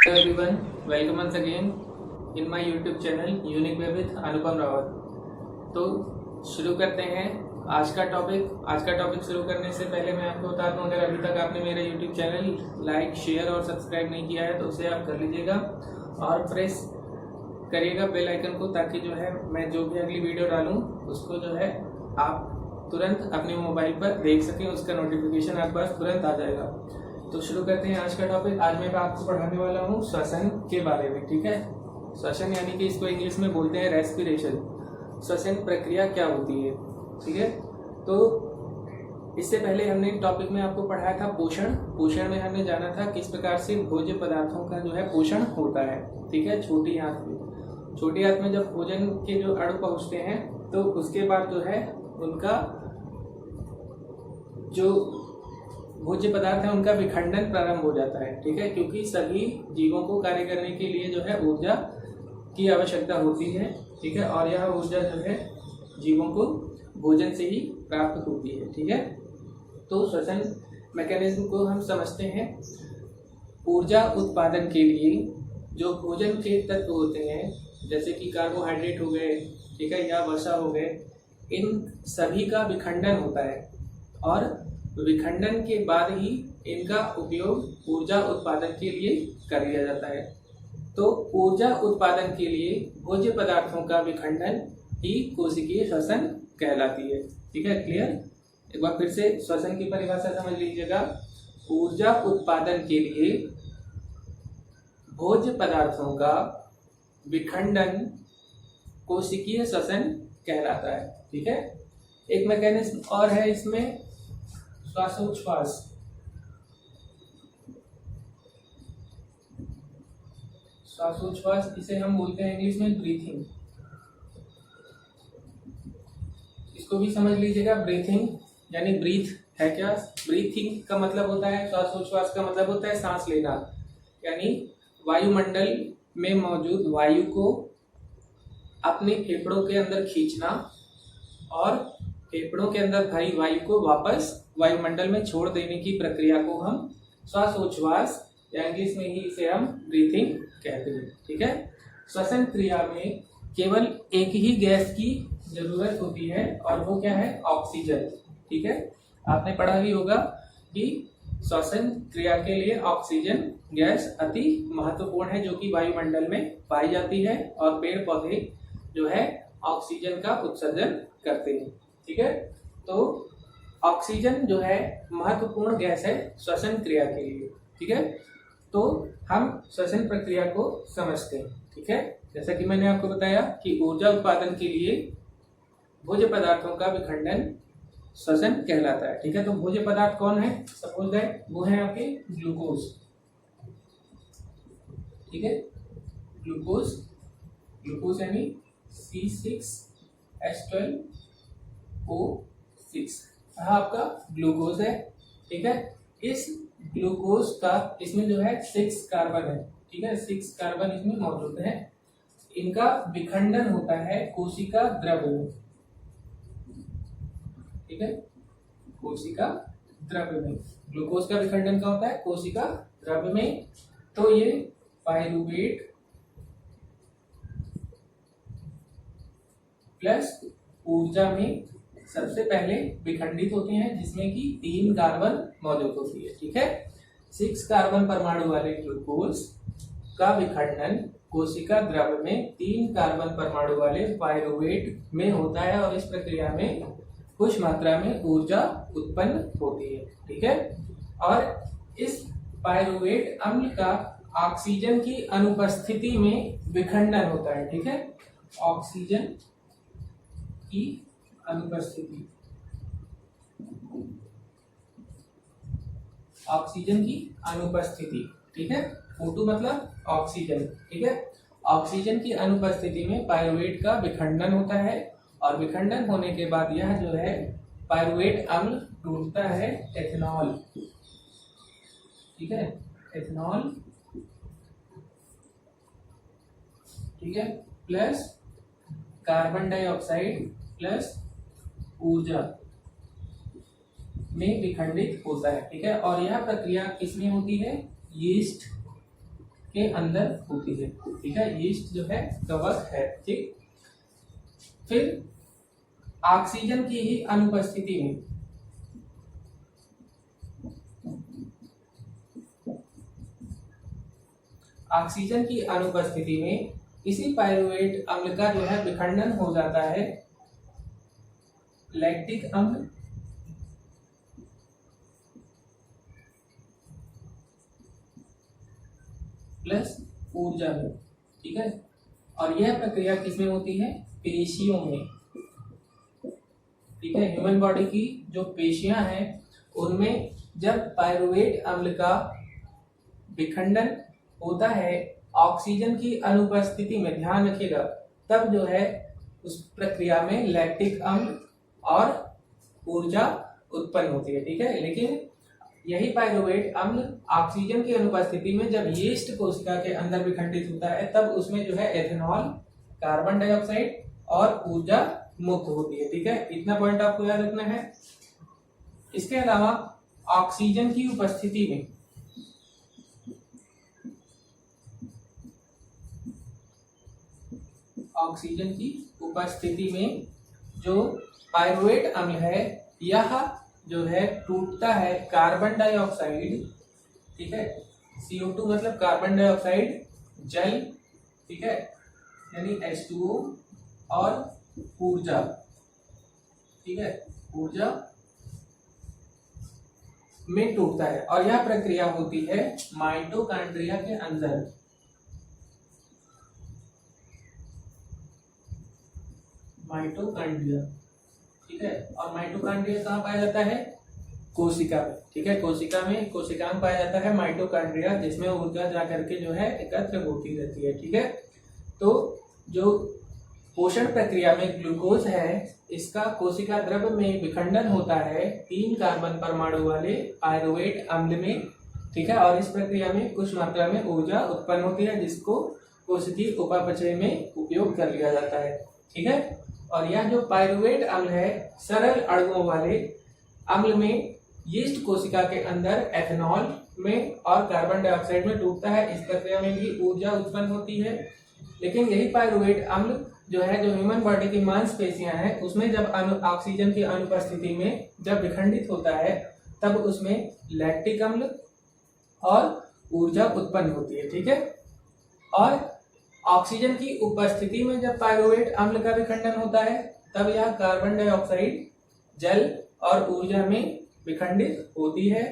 Hello everyone, welcome once again in my YouTube channel unique way with Anupam Rawat. तो शुरू करते हैं आज का टॉपिक शुरू करने से पहले मैं आपको बता दूं, अगर अभी तक आपने मेरा YouTube चैनल लाइक, शेयर और सब्सक्राइब नहीं किया है तो उसे आप कर लीजिएगा और प्रेस करिएगा बेल आइकन को, ताकि जो है मैं जो भी अगली वीडियो डालूं उसको जो है आप तुरंत अपने मोबाइल पर देख सकें, उसका नोटिफिकेशन आपके पास तुरंत आ जाएगा। तो शुरू करते हैं आज का टॉपिक। आज मैं आपको पढ़ाने वाला हूँ श्वसन के बारे में। ठीक है, श्वसन यानी कि इसको इंग्लिश में बोलते हैं रेस्पिरेशन। श्वसन प्रक्रिया क्या होती है, ठीक है। तो इससे पहले हमने टॉपिक में आपको पढ़ाया था पोषण में हमने जाना था किस प्रकार से भोज्य पदार्थों का जो है पोषण होता है। ठीक है, छोटी आंत में जब भोजन के जो अणु पहुंचते हैं तो उसके बाद जो है उनका जो भोज्य पदार्थ है उनका विखंडन प्रारंभ हो जाता है। ठीक है, क्योंकि सभी जीवों को कार्य करने के लिए जो है ऊर्जा की आवश्यकता होती है। ठीक है, और यह ऊर्जा जो है जीवों को भोजन से ही प्राप्त होती है। ठीक है, तो श्वसन मैकेनिज्म को हम समझते हैं। ऊर्जा उत्पादन के लिए जो भोजन के तत्व होते हैं, जैसे कि कार्बोहाइड्रेट हो गए, ठीक है, या वसा हो गए, इन सभी का विखंडन होता है और विखंडन के बाद ही इनका उपयोग ऊर्जा उत्पादन के लिए कर लिया जाता है। तो ऊर्जा उत्पादन के लिए भोज्य पदार्थों का विखंडन ही कोशिकीय श्वसन कहलाती है। ठीक है, क्लियर। एक बार फिर से श्वसन की परिभाषा समझ लीजिएगा। ऊर्जा उत्पादन के लिए भोज्य पदार्थों का विखंडन कोशिकीय श्वसन कहलाता है। ठीक है, एक मैकेनिज्म और है इसमें, श्वासोच्छ्वास, इसे हम बोलते हैं इंग्लिश में ब्रीथिंग। इसको भी समझ लीजिएगा। ब्रीथिंग यानी ब्रीथ है क्या, ब्रीथिंग का मतलब होता है, श्वासोच्छ्वास का मतलब होता है सांस लेना, यानी वायुमंडल में मौजूद वायु को अपने फेफड़ों के अंदर खींचना और फेफड़ों के अंदर भरी वायु को वापस वायुमंडल में छोड़ देने की प्रक्रिया को हम श्वासोच्छ्वास या इंग्लिश में ही इसे हम ब्रीथिंग कहते हैं। ठीक है, श्वसन क्रिया में केवल एक ही गैस की जरूरत होती है और वो क्या है, ऑक्सीजन। ठीक है, आपने पढ़ा भी होगा कि श्वसन क्रिया के लिए ऑक्सीजन गैस अति महत्वपूर्ण है, जो कि वायुमंडल में पाई जाती है और पेड़ पौधे जो है ऑक्सीजन का उत्सर्जन करते हैं। ठीक है, तो ऑक्सीजन जो है महत्वपूर्ण गैस है श्वसन क्रिया के लिए। ठीक है, तो हम श्वसन प्रक्रिया को समझते हैं। ठीक है, जैसा कि मैंने आपको बताया कि ऊर्जा उत्पादन के लिए भोज्य पदार्थों का विखंडन श्वसन कहलाता है। ठीक है, तो भोज्य पदार्थ कौन है, सपोज दैट वो है आपके ग्लूकोज। ठीक है, ग्लूकोज यानी C6H12O6 आपका ग्लूकोज है। ठीक है, इस ग्लूकोज का इसमें जो है 6 कार्बन है। ठीक है, 6 कार्बन इसमें मौजूद है। इनका विखंडन होता है कोशिका द्रव्य में। ठीक है, कोशिका द्रव्य में ग्लूकोज का विखंडन का होता है कोशिका द्रव्य में। तो ये पाइरूवेट प्लस ऊर्जा में सबसे पहले विखंडित होते हैं, जिसमें कि 3 कार्बन मौजूद होती है। ठीक है, 6 कार्बन परमाणु वाले ग्लूकोज का विखंडन कोशिका द्रव्य में 3 कार्बन परमाणु वाले पाइरूवेट में होता है और इस प्रक्रिया में कुछ मात्रा में ऊर्जा उत्पन्न होती है। ठीक है, और इस पाइरूवेट अम्ल का ऑक्सीजन की अनुपस्थिति में विखंडन होता है। ठीक है, ऑक्सीजन की अनुपस्थिति, ठीक है, O2 मतलब ऑक्सीजन। ठीक है, ऑक्सीजन की अनुपस्थिति में पाइरूवेट का विखंडन होता है और विखंडन होने के बाद यह जो है पाइरूवेट अम्ल टूटता है एथेनॉल। ठीक है, एथेनॉल, ठीक है, प्लस कार्बन डाइऑक्साइड प्लस ऊर्जा में विखंडित होता है। ठीक है, और यह प्रक्रिया किसमें होती है, यीस्ट के अंदर होती है, ठीक है। यीस्ट जो है कवक है, ठीक। फिर ऑक्सीजन की ही अनुपस्थिति में ऑक्सीजन की अनुपस्थिति में इसी पायरुवेट अम्ल का जो है विखंडन हो जाता है लैक्टिक अम्ल प्लस ऊर्जा में, ठीक है। और यह प्रक्रिया किसमें होती है? पेशियों में, ठीक है। ह्यूमन बॉडी की जो पेशियां हैं उनमें जब पायरुवेट अम्ल का विखंडन होता है ऑक्सीजन की अनुपस्थिति में, ध्यान रखिएगा, तब जो है उस प्रक्रिया में लैक्टिक अम्ल और ऊर्जा उत्पन्न होती है, ठीक है। लेकिन यही पायरुवेट अम्ल ऑक्सीजन की अनुपस्थिति में जब यीस्ट कोशिका के अंदर विखंडित होता है तब उसमें जो है एथेनॉल, कार्बन डाइऑक्साइड और ऊर्जा मुक्त होती है, ठीक है। इतना पॉइंट आपको याद रखना है। इसके अलावा ऑक्सीजन की उपस्थिति में जो पायरुवेट अम्ल है यह जो है टूटता है कार्बन डाइऑक्साइड, ठीक है। CO2 मतलब कार्बन डाइऑक्साइड, जल, ठीक है, यानी H2O और ऊर्जा, ठीक है, ऊर्जा में टूटता है। और यह प्रक्रिया होती है माइटोकॉन्ड्रिया के अंदर, माइटोकॉन्ड्रिया, ठीक है। और माइटोकॉन्ड्रिया कहाँ पाया जाता है? कोशिका में, ठीक है। कोशिका में, कोशिका में पाया जाता है माइटोकॉन्ड्रिया, जिसमें ऊर्जा जा करके जो है एकत्र होती रहती है, ठीक है। तो जो पोषण प्रक्रिया में ग्लूकोज है इसका कोशिका द्रव में विखंडन होता है 3 कार्बन परमाणु वाले पायरुवेट अम्ल में, ठीक है। और इस प्रक्रिया में कुछ मात्रा में ऊर्जा उत्पन्न होती है जिसको कोशिकीय उपापचय में उपयोग कर लिया जाता है, ठीक है। और यह जो पायरुवेट अम्ल है सरल अणुओं वाले अम्ल में यीस्ट कोशिका के अंदर एथेनॉल में और कार्बन डाइऑक्साइड में टूटता है। इस प्रक्रिया में भी ऊर्जा उत्पन्न होती है। लेकिन यही पायरुवेट अम्ल जो है, जो ह्यूमन बॉडी की मांसपेशियां हैं उसमें जब ऑक्सीजन की अनुपस्थिति में जब विखंडित होता है तब उसमें लैक्टिक अम्ल और ऊर्जा उत्पन्न होती है, ठीक है। और ऑक्सीजन की उपस्थिति में जब पायरुवेट अम्ल का विखंडन होता है तब यह कार्बन डाइऑक्साइड, जल और ऊर्जा में विखंडित होती है,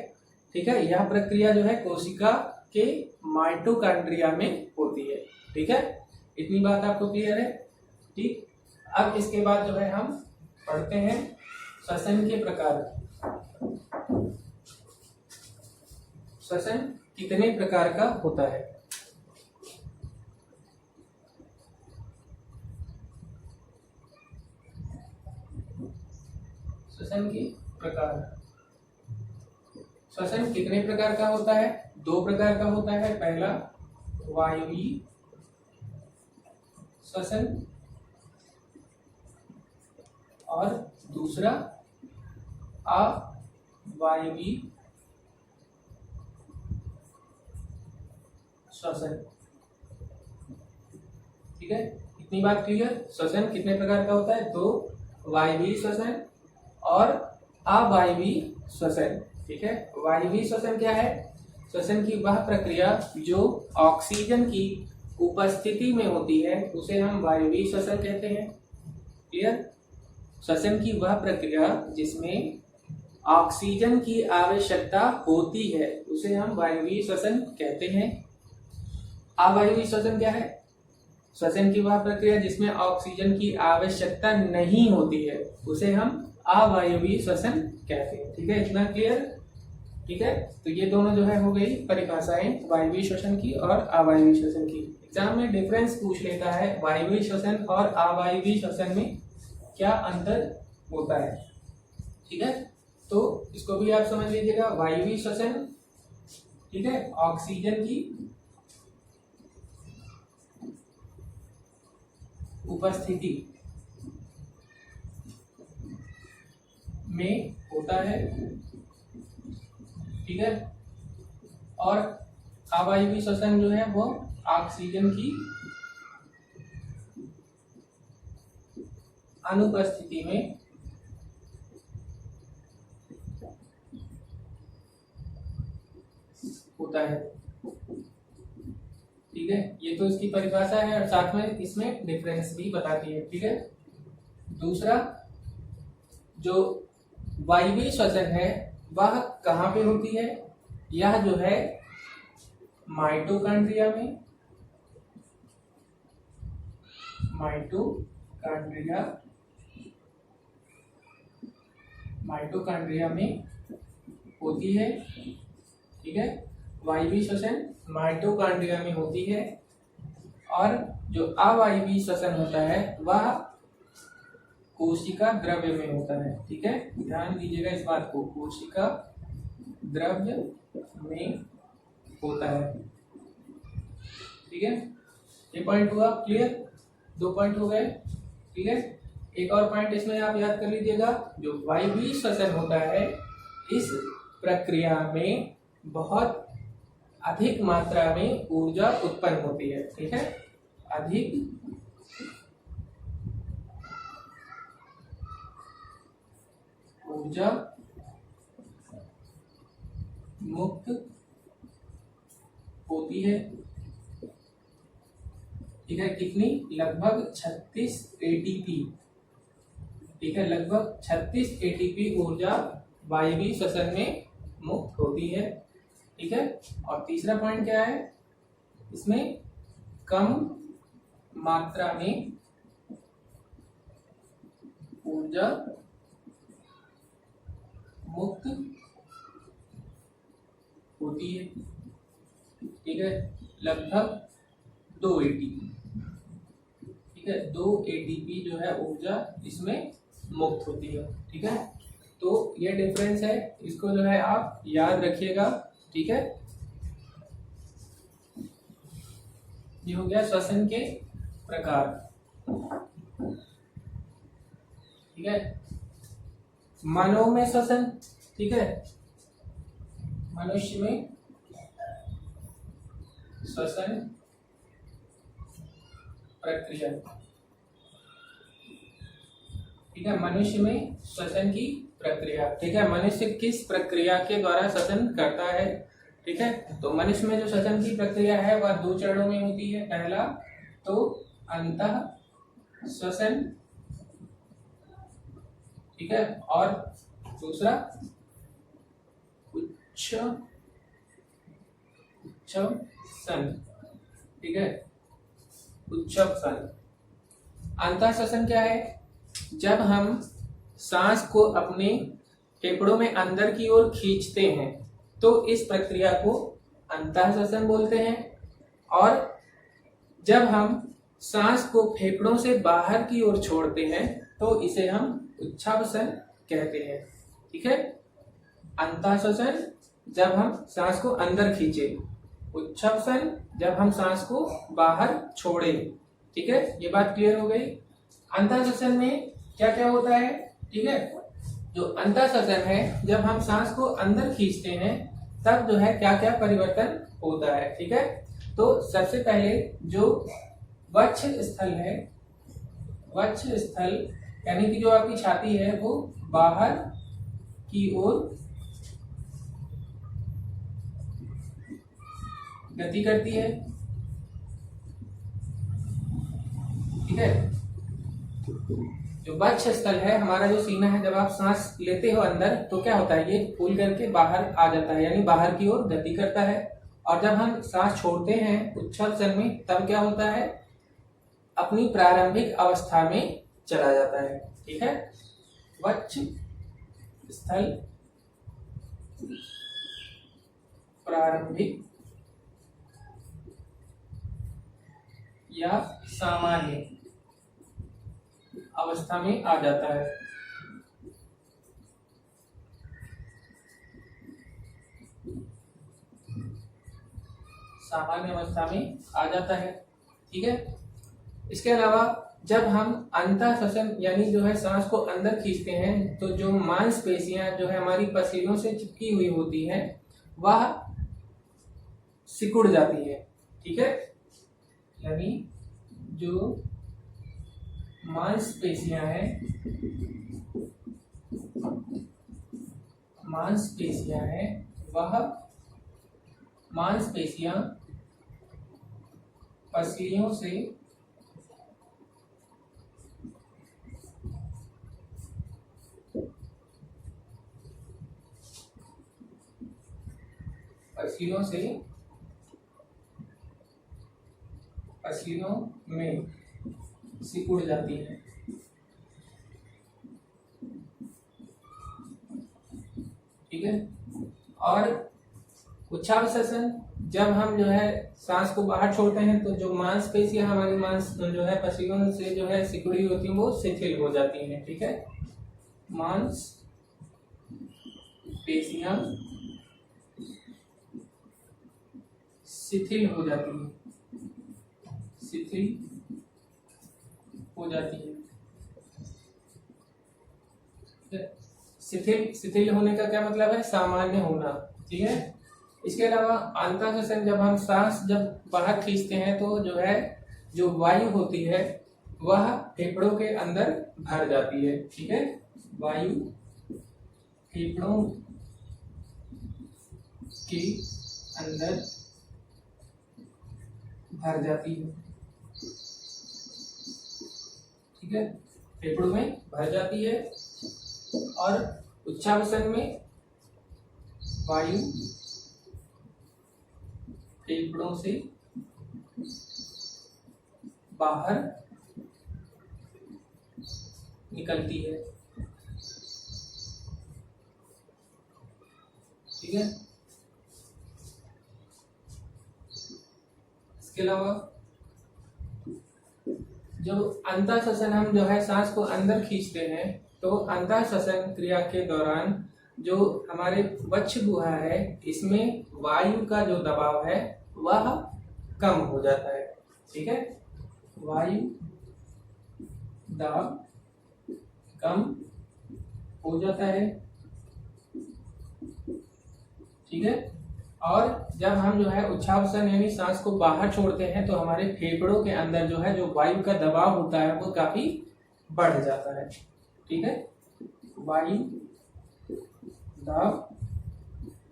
ठीक है। यह प्रक्रिया जो है कोशिका के माइटोकॉन्ड्रिया में होती है, ठीक है। इतनी बात आपको क्लियर है, ठीक। अब इसके बाद जो है हम पढ़ते हैं श्वसन के प्रकार। श्वसन कितने प्रकार का होता है? श्वसन के प्रकार, श्वसन कितने प्रकार का होता है? 2 प्रकार का होता है। पहला वायवीय श्वसन और दूसरा अवायवीय श्वसन, ठीक है। इतनी बात क्लियर। श्वसन कितने प्रकार का होता है? 2, वायवीय श्वसन और अवायवीय श्वसन, ठीक है। वायवीय श्वसन क्या है? श्वसन की वह प्रक्रिया जो ऑक्सीजन की उपस्थिति में होती है उसे हम वायवीय श्वसन कहते हैं, क्लियर। श्वसन की वह प्रक्रिया जिसमें ऑक्सीजन की आवश्यकता होती है उसे हम वायवीय श्वसन कहते हैं। अवायवीय श्वसन क्या है? श्वसन की वह प्रक्रिया जिसमें ऑक्सीजन की आवश्यकता नहीं होती है उसे हम अवायवीय श्वसन कहते हैं, ठीक है। इतना क्लियर, ठीक है। तो ये दोनों जो है हो गई परिभाषाएं वायवीय श्वसन की और अवायवीय श्वसन की। एग्जाम में डिफरेंस पूछ लेता है वायवीय श्वसन और अवायवीय श्वसन में क्या अंतर होता है, ठीक है। तो इसको भी आप समझ लीजिएगा। वायवीय श्वसन, ठीक है, ऑक्सीजन की उपस्थिति में होता है, ठीक है। और अवायवीय श्वसन जो है वो ऑक्सीजन की अनुपस्थिति में होता है। ठीक है, ये तो इसकी परिभाषा है और साथ में इसमें डिफरेंस भी बताती है। ठीक है, दूसरा जो वायवीय श्वसन है वह कहाँ पे होती है? यह जो है माइटोकॉन्ड्रिया में, माइटोकॉन्ड्रिया में होती है। ठीक है, वायवीय श्वसन माइटोकॉन्ड्रिया में होती है और जो अवायवीय श्वसन होता है वह कोशिका द्रव्य में होता है। ठीक है, ध्यान दीजिएगा इस बात को, कोशिका द्रव्य में होता है। ठीक है, ये पॉइंट हुआ क्लियर, 2 पॉइंट हो गए। ठीक है, एक और पॉइंट इसमें आप याद कर लीजिएगा, जो वायवीय श्वसन होता है इस प्रक्रिया में बहुत अधिक मात्रा में ऊर्जा उत्पन्न होती है। ठीक है, अधिक ऊर्जा मुक्त होती है। ठीक है, कितनी? लगभग 36 एटीपी। ठीक है, लगभग 36 एटीपी ऊर्जा वायवीय श्वसन में मुक्त होती है। ठीक है, और तीसरा पॉइंट क्या है इसमें? कम मात्रा में ऊर्जा मुक्त होती है। ठीक है, लगभग 2 एटीपी। ठीक है, 2 एटीपी जो है ऊर्जा इसमें मुक्त होती है। ठीक है, तो ये डिफरेंस है, इसको जो है आप याद रखिएगा। ठीक है, ये हो गया श्वसन के प्रकार। ठीक है, मनोमय श्वसन। ठीक है, मनुष्य में श्वसन प्रक्रिया। ठीक है, मनुष्य में श्वसन की प्रक्रिया। ठीक है, मनुष्य किस प्रक्रिया के द्वारा श्वसन करता है? ठीक है, तो मनुष्य में जो श्वसन की प्रक्रिया है वह 2 चरणों में होती है। पहला तो अंतः श्वसन, ठीक है, और दूसरा उच्छ्वसन। ठीक है, उच्छ्वसन। अंतः श्वसन क्या है? जब हम सांस को अपने फेफड़ों में अंदर की ओर खींचते हैं तो इस प्रक्रिया को अंतः श्वसन बोलते हैं, और जब हम सांस को फेफड़ों से बाहर की ओर छोड़ते हैं तो इसे हम उच्छ्वसन कहते हैं। ठीक है, अंतः श्वसन जब हम सांस को अंदर खींचे, उच्छ्वसन जब हम सांस को बाहर छोड़े। ठीक है, ये बात क्लियर हो गई। अंतः श्वसन में क्या क्या होता है? ठीक है, जो अंतः श्वसन है जब हम सांस को अंदर खींचते हैं तब जो है क्या क्या परिवर्तन होता है। ठीक है, तो सबसे पहले जो वक्ष स्थल है, वक्ष स्थल यानी कि जो आपकी छाती है वो बाहर की ओर गति करती है। ठीक है, जो वक्ष स्थल है, हमारा जो सीना है, जब आप सांस लेते हो अंदर तो क्या होता है, ये फूल करके बाहर आ जाता है, यानी बाहर की ओर गति करता है। और जब हम सांस छोड़ते हैं उच्छ्वसन में तब क्या होता है, अपनी प्रारंभिक अवस्था में चला जाता है। ठीक है, वक्ष स्थल प्रारंभिक या सामान्य अवस्था में आ जाता है। सामान्य अवस्था में आ जाता है। ठीक है, इसके अलावा जब हम अंतः श्वसन यानी जो है सांस को अंदर खींचते हैं तो जो मांसपेशियां जो है हमारी पसलियों से चिपकी हुई होती हैं वह सिकुड़ जाती है, ठीक है। यानी जो मांसपेशियां हैं, वह मांसपेशियां पसलियों से पसलियों में सिकुड़ जाती है, ठीक है। और उच्छ्वासन, जब हम जो है सांस को बाहर छोड़ते हैं तो जो मांसपेशियां हमारी जो है पसलियों से जो है सिकुड़ी होती है वो शिथिल हो जाती हैं, ठीक है। मांसपेशियां शिथिल हो जाती है। शिथिल होने का क्या मतलब है? सामान्य होना, ठीक है। इसके अलावा अंतःश्वसन, जब हम सांस जब बाहर खींचते हैं तो जो है जो वायु होती है वह फेफड़ों के अंदर भर जाती है, ठीक है। वायु फेफड़ों के अंदर भर जाती है, ठीक है। फेफड़ों में भर जाती है। और उच्छ्वासन में वायु फेफड़ों से बाहर निकलती है, ठीक है। इसके अलावा जो अंतःश्वसन, हम जो है सांस को अंदर खींचते हैं तो अंतःश्वसन क्रिया के दौरान जो हमारे वक्ष गुहा है इसमें वायु का जो दबाव है वह कम हो जाता है, ठीक है। वायु दाब कम हो जाता है, ठीक है। और जब हम जो है उच्छ्वासन यानी सांस को बाहर छोड़ते हैं तो हमारे फेफड़ों के अंदर जो है जो वायु का दबाव होता है वो काफी बढ़ जाता है, ठीक है। वायु दाब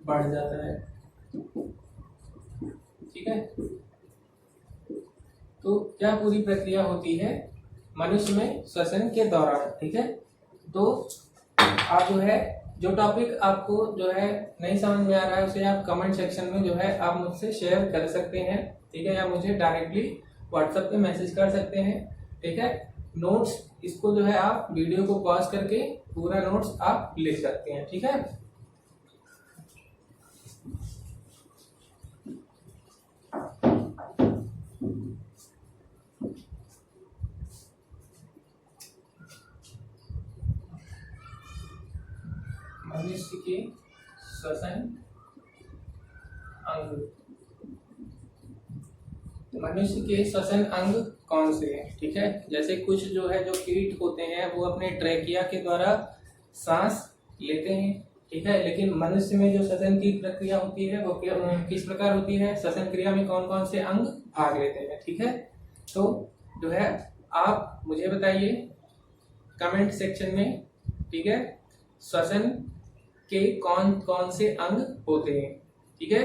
बढ़ जाता है, ठीक है। तो क्या पूरी प्रक्रिया होती है मनुष्य में श्वसन के दौरान, ठीक है। तो आप जो है जो टॉपिक आपको जो है नहीं समझ में आ रहा है उसे आप कमेंट सेक्शन में जो है आप मुझसे शेयर कर सकते हैं, ठीक है, या मुझे डायरेक्टली व्हाट्सएप पे मैसेज कर सकते हैं, ठीक है। नोट्स, इसको जो है आप वीडियो को पॉज करके पूरा नोट्स आप लिख सकते हैं, ठीक है। मनुष्य के श्वसन अंग, मनुष्य के श्वसन अंग कौन से हैं, ठीक है। जैसे कुछ जो है जो कीट होते हैं वो अपने ट्रैकिया के द्वारा सांस लेते हैं, ठीक है। लेकिन मनुष्य में जो श्वसन की प्रक्रिया होती है वो किस प्रकार होती है, श्वसन क्रिया में कौन कौन से अंग भाग लेते हैं, ठीक है। तो जो है आप मुझे बताइए कमेंट सेक्शन में, ठीक है, श्वसन के कौन कौन से अंग होते हैं, ठीक है।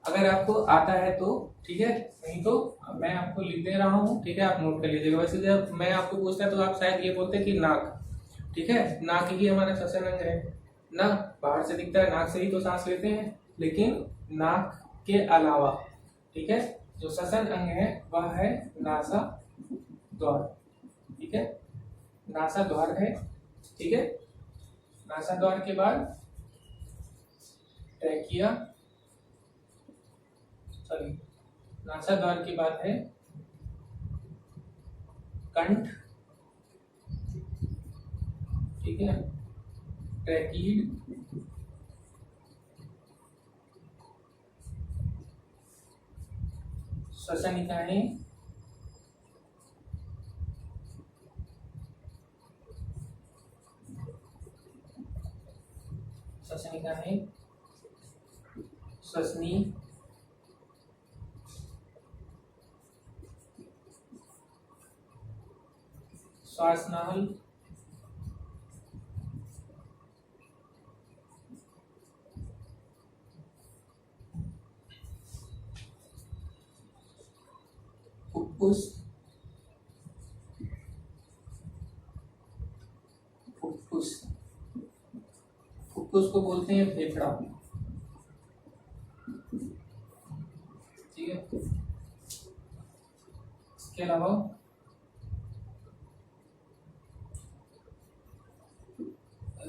अगर आपको आता है तो ठीक है, नहीं तो मैं आपको लिख दे रहा हूँ, ठीक है, आप नोट कर लीजिएगा। वैसे जब मैं आपको पूछता तो आप शायद ये बोलते कि नाक, ठीक है, नाक ही हमारा श्वसन अंग है ना, बाहर से दिखता है, नाक से ही तो सांस लेते हैं। लेकिन नाक के अलावा, ठीक है, जो श्वसन अंग है वह है नासा द्वार, ठीक है, नासा द्वार है, ठीक है। नासा द्वार के बाद ट्रैकिया, सॉरी, नासा द्वार के बाद है कंठ, ठीक है, ट्रैकीड, श्वसनिकाएं, श्वसनी, श्वासनल फुफ्फुस फुफ्फुस फुफ्फुस को बोलते हैं फेफड़ा, ठीक है। इसके अलावा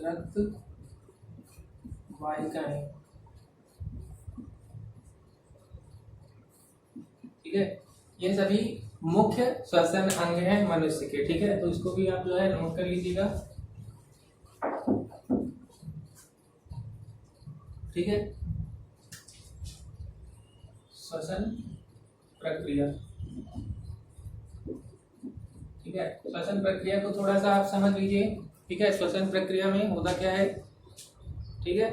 रक्त वाहिकाएं, ठीक है। ये सभी मुख्य श्वसन अंग हैं मनुष्य के, ठीक है। तो इसको भी आप जो है नोट कर लीजिएगा, ठीक है। श्वसन प्रक्रिया, ठीक है। श्वसन प्रक्रिया को थोड़ा सा आप समझ लीजिए, ठीक है। श्वसन प्रक्रिया में होता क्या है, ठीक है।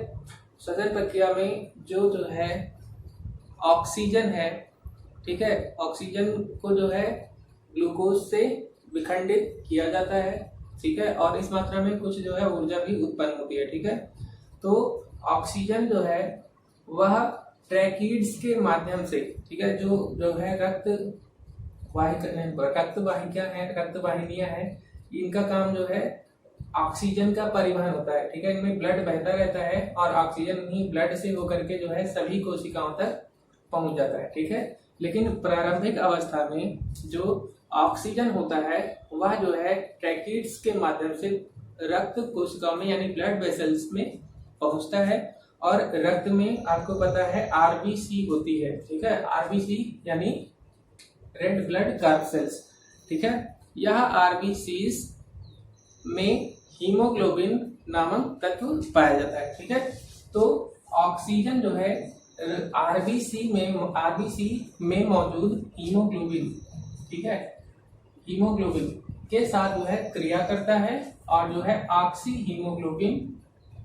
श्वसन प्रक्रिया में जो है ऑक्सीजन है, ठीक है, ऑक्सीजन को जो है ग्लूकोज से विखंडित किया जाता है, ठीक है। और इस मात्रा में कुछ जो है ऊर्जा भी उत्पन्न होती है, ठीक है। तो ऑक्सीजन जो है वह ट्रैकिड्स के माध्यम से, ठीक है, जो है रक्त वाहिनियां हैं, इनका काम जो है ऑक्सीजन का परिवहन होता है, ठीक है। इनमें ब्लड बहता रहता है और ऑक्सीजन ही ब्लड से होकर के जो है सभी कोशिकाओं तक पहुंच जाता है, ठीक है। लेकिन प्रारंभिक अवस्था में जो ऑक्सीजन होता है वह जो है ट्रैकिड्स के माध्यम से रक्त कोशिकाओं में यानी ब्लड वेसल्स में पहुंचता है। और रक्त में आपको पता है आरबीसी होती है, ठीक है। आरबीसी यानी रेड ब्लड कार्सेल्स, ठीक है। यह आरबीसीज में हीमोग्लोबिन नामक तत्व पाया जाता है, ठीक है। तो ऑक्सीजन जो है आरबीसी में मौजूद हीमोग्लोबिन, ठीक है, हीमोग्लोबिन के साथ जो है क्रिया करता है और जो है ऑक्सी हीमोग्लोबिन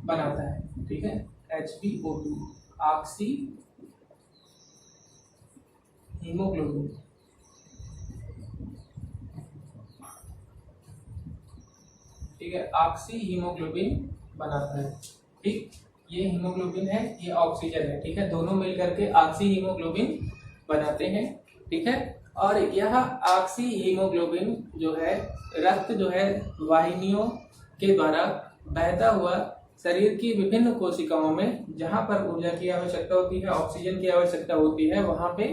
बनाता है, ठीक है। HbO2 ऑक्सी हीमोग्लोबिन, ठीक है, ऑक्सी हीमोग्लोबिन बनाता है, ठीक। ये हीमोग्लोबिन है, ये ऑक्सीजन है, ठीक है। दोनों मिलकर के ऑक्सी हीमोग्लोबिन बनाते हैं, ठीक है। और यह ऑक्सी हीमोग्लोबिन जो है रक्त जो है वाहिनियों के द्वारा बहता हुआ शरीर की विभिन्न कोशिकाओं में जहां पर ऊर्जा की आवश्यकता होती है, ऑक्सीजन की आवश्यकता होती है, वहां पे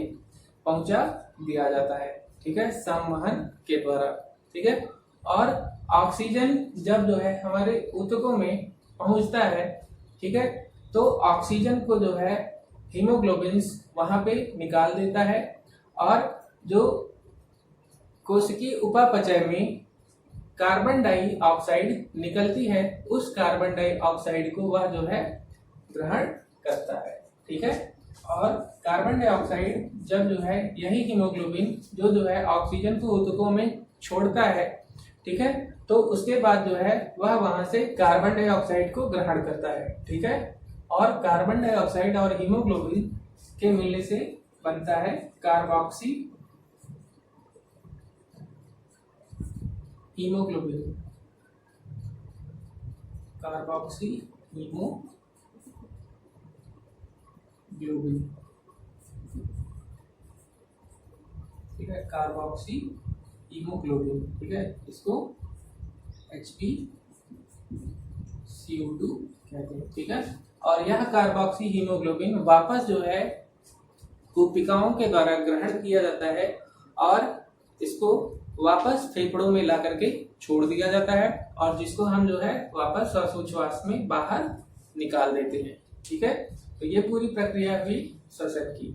पहुंचा दिया जाता है, ठीक है, संवहन के द्वारा, ठीक है। और ऑक्सीजन जब जो है हमारे ऊतकों में पहुंचता है, ठीक है, तो ऑक्सीजन को जो है हीमोग्लोबिन वहां पे निकाल देता है और जो कोशिकीय उपापचय में कार्बन डाइऑक्साइड निकलती है, उस कार्बन डाइऑक्साइड को वह जो है ग्रहण करता है, ठीक है। और कार्बन डाइऑक्साइड जब जो है यही हीमोग्लोबिन जो है ऑक्सीजन को ऊतकों में छोड़ता है, ठीक है, तो उसके बाद जो है वह वहां से कार्बन डाइऑक्साइड को ग्रहण करता है, ठीक है। और कार्बन डाइऑक्साइड और हीमोग्लोबिन के मिलने से बनता है कार्बोक्सी हीमोग्लोबिन, कार्बोक्सी हीमोग्लोबिन, ठीक है, कार्बोक्सी हीमोग्लोबिन, ठीक है। इसको HbCO2 कहते हैं, ठीक है। और यह कार्बोक्सी हीमोग्लोबिन वापस जो है कोशिकाओं के द्वारा ग्रहण किया जाता है और इसको वापस फेफड़ों में ला करके छोड़ दिया जाता है और जिसको हम जो है वापस श्वासोच्छ्वास में बाहर निकाल देते हैं, ठीक है। तो ये पूरी प्रक्रिया हुई श्वसन की।